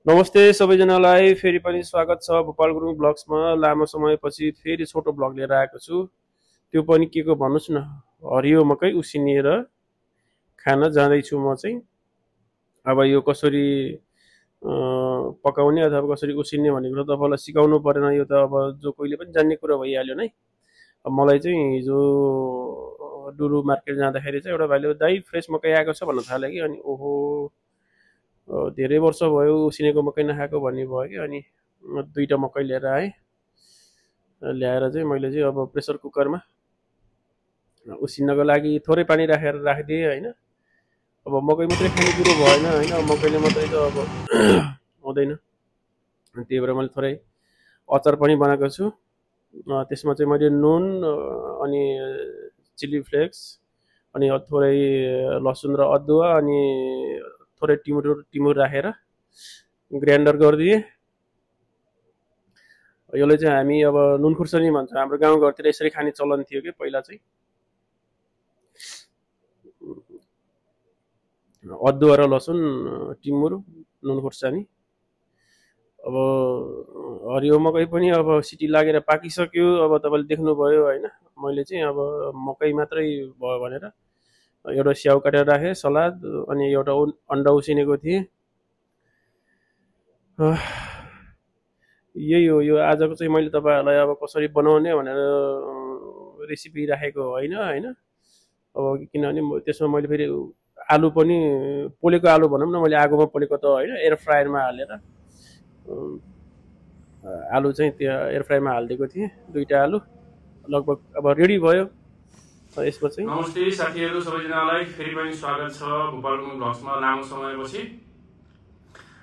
नमस्ते सबैजनालाई फेरि पनि स्वागत छ भोपाल गुरुङ ब्लग्समा। लामो समयपछि फेरि छोटो ब्लग लिएर आएको छु। त्यो पनि के को भन्नुस् न, हरियो मकै उसिनेर खान जाँदैछु म चाहिँ। अब यो कसरी पकाउने अथवा कसरी उसिन्ने भन्ने कुरो तपाईँलाई सिकाउनु परेन, यो त अब जो कोहीले पनि जान्ने कुरा भइहाल्यो नै। अब मलाई चाहिँ हिजो डुरु मार्केट जाँदाखेरि चाहिँ एउटा भाइले दाइ फ्रेस मकै आएको छ भन्न थाल्यो कि, अनि ओहो धेरै वर्ष भयो उसिनेको मकै नखाएको भन्ने भयो कि। अनि दुईवटा मकै लिएर आएँ। ल्याएर चाहिँ मैले चाहिँ अब प्रेसर कुकरमा उसिन्नको लागि थोरै पानी राखेर राखिदिएँ होइन। अब मकै मात्रै खाने कुरो भएन होइन, मकैले मात्रै त अब हुँदैन। त्यही भएर मैले थोरै अचार पनि बनाएको छु। त्यसमा चाहिँ मैले नुन अनि चिल्ली फ्लेक्स अनि थोरै लसुन र अदुवा अनि थोरै टिमुर राखेर ग्राइन्डर गरिदिएँ। यसलाई चाहिँ हामी अब नुन खुर्सानी भन्छ, हाम्रो गाउँघरतिर यसरी खाने चलन थियो कि पहिला चाहिँ। अदुवा र लसुन, टिमुर, नुन खुर्सानी। अब हरियो मकै पनि अब सिटी लागेर पाकिसक्यो। अब तपाईँले देख्नुभयो होइन, मैले चाहिँ अब मकै मात्रै भयो भनेर एउटा स्याउ काटेर राखेँ, सलाद, अनि एउटा अन्डा उसिनेको थिएँ। यही हो, यो आजको चाहिँ मैले तपाईँहरूलाई अब कसरी बनाउने भनेर रेसिपी राखेको होइन होइन। अब किनभने त्यसमा मैले फेरि आलु पनि पोलेको आलु भनौँ न, मैले आगोमा पोलेको त होइन, एयर फ्रायरमा हालेर आलु चाहिँ त्यो एयर फ्रायरमा हालिदिएको थिएँ। दुईवटा आलु लगभग अब रेडी भयो। यसमा चाहिँ नमस्ते साथीहरू सबैजनालाई फेरि पनि स्वागत छ भोपाल गुरुङ ब्लग्समा। लामो समयपछि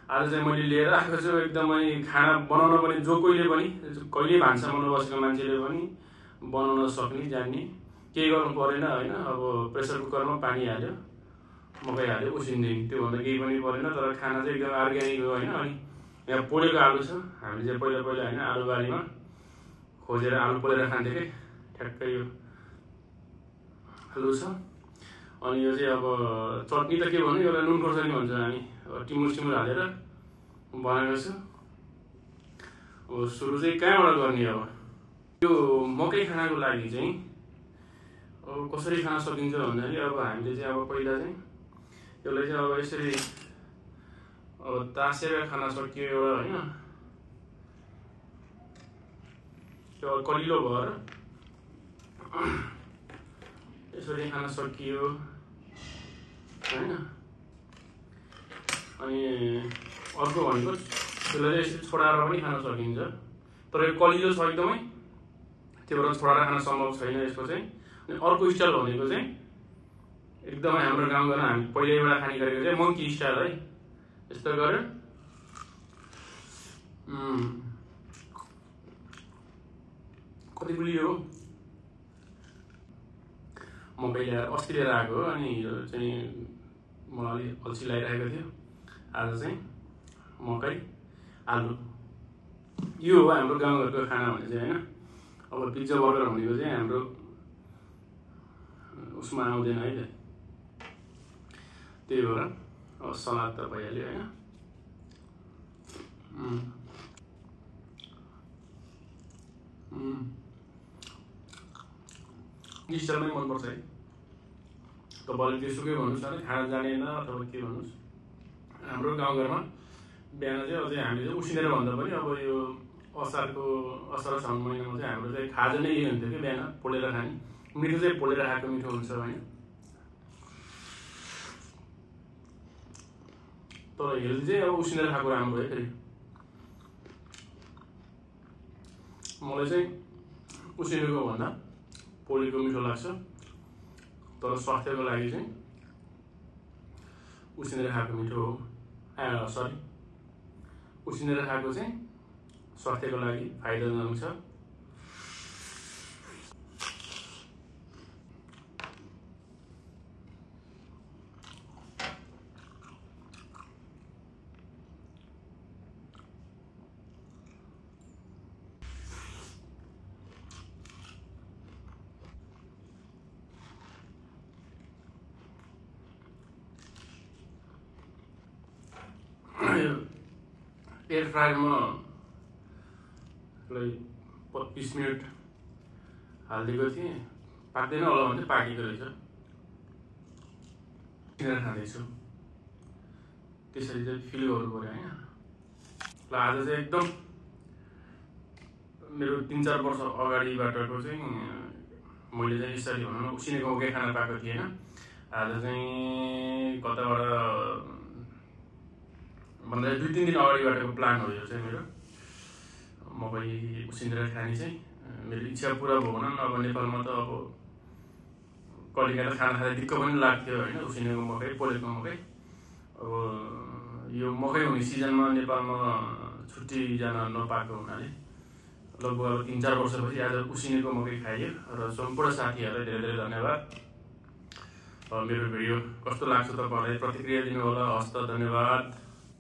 आज चाहिँ मैले लिएर आएको छु एकदमै खाना बनाउन पनि, जो कोहीले पनि कहिले भान्सामा नबसेको मान्छेले पनि बनाउन सक्ने जान्ने, केही गर्नु परेन होइन। अब प्रेसर कुकरमा पानी हाल्यो, मकै हाल्यो, उसिनिदिने, त्योभन्दा केही पनि परेन। तर खाना चाहिँ एकदम अर्ग्यानिक हो होइन। अनि यहाँ पोलेको आलु छ, हामीले चाहिँ पहिला पहिला होइन आलुबारीमा खोजेर आलु पोलेर खान्थ्यो कि, ठ्याक्कै यो आलु छ। अनि यो चाहिँ अब चटनी त के भन्नु, यसलाई नुन खोर्सानी भन्छ हामी, टिमुर हालेर बनाएको छु। अब सुरु चाहिँ कहाँबाट गर्ने, अब यो मकै खानाको लागि चाहिँ अब कसरी खान सकिन्छ भन्दाखेरि अब हामीले चाहिँ अब पहिला चाहिँ यसलाई चाहिँ अब यसरी अब तासेर खान सकियो एउटा होइन। त्यो कलिलो भएर यसरी खान सकियो होइन। अनि अर्को भनेको त्यसलाई यसरी छोडाएर पनि खान सकिन्छ, तर यो कलिलो छ एकदमै, त्यो भएर छोडाएर खान सम्भव छैन यसको चाहिँ। अनि अर्को स्टाइल भनेको चाहिँ एकदमै हाम्रो गाउँघरमा हामी पहिल्यैबाट खाने गरेको चाहिँ मङ्की स्टाइल है। यस्तो गरेर कति गुलियो हो मकै ल्याएर अस्ति लिएर आएको हो। अनि यो चाहिँ मलाई अलिक अल्छी लागिरहेको थियो। आज चाहिँ मकै आलु, यो हो हाम्रो गाउँघरको खाना भने चाहिँ होइन। अब पिज्जा बर्गर भनेको चाहिँ हाम्रो उसमा आउँदैन है। त्यही भएर अब सलाद त भइहाल्यो होइन। स्टाइलमै मनपर्छ है। तपाईँले जेसुकै भन्नुहोस् न, खाना जानेन अथवा के भन्नुहोस्, हाम्रो गाउँघरमा बिहान चाहिँ अझै हामीले चाहिँ उसिनेर भन्दा पनि अब यो असार साउन महिनामा चाहिँ हाम्रो चाहिँ खाजा नै यही हुन्थ्यो कि, बिहान पोलेर खाने। मिठो चाहिँ पोलेर खाएको मिठो हुन्छ होइन। तर हेल्दी चाहिँ अब उसिनेर खाएको राम्रो है। फेरि मलाई चाहिँ उसिनेको भन्दा पोलेको मिठो लाग्छ, तर स्वास्थ्यको लागि चाहिँ उसिनेर खाएको मिठो हो। उसिनेर खाएको चाहिँ स्वास्थ्यको लागि फाइदाजनक छ। एयर फ्रायरमा 25 मिनट हालिदिएको थिएँ, पाक्दैन होला भने पाकेको रहेछ, किनेर खाँदैछु। त्यसरी चाहिँ फिल गर्नु पऱ्यो होइन। ल आज चाहिँ एकदम मेरो 3-4 वर्ष अगाडिबाटको चाहिँ मैले चाहिँ यसरी भनौँ न उसिनेको मकै खाना पाएको थिएन। आज चाहिँ कताबाट भन्दा 2-3 दिन अगाडिबाटको प्लान हो यो चाहिँ मेरो मकै उसिनेर खाने चाहिँ। मेरो इच्छा पुरा भयो भनौँ न। अब नेपालमा त अब कलिका त खाना खाँदा दिक्क पनि लाग्थ्यो होइन, उसिनेको मकै पोलेको मकै। अब यो मकै हुने सिजनमा नेपालमा छुट्टी जान नपाएको हुनाले लगभग 3-4 वर्षपछि आज उसिनेको मकै खाइयो। र सम्पूर्ण साथीहरूलाई धेरै धेरै धन्यवाद। मेरो भिडियो कस्तो लाग्छ तपाईँहरूलाई प्रतिक्रिया दिनु होला। हस्त धन्यवाद।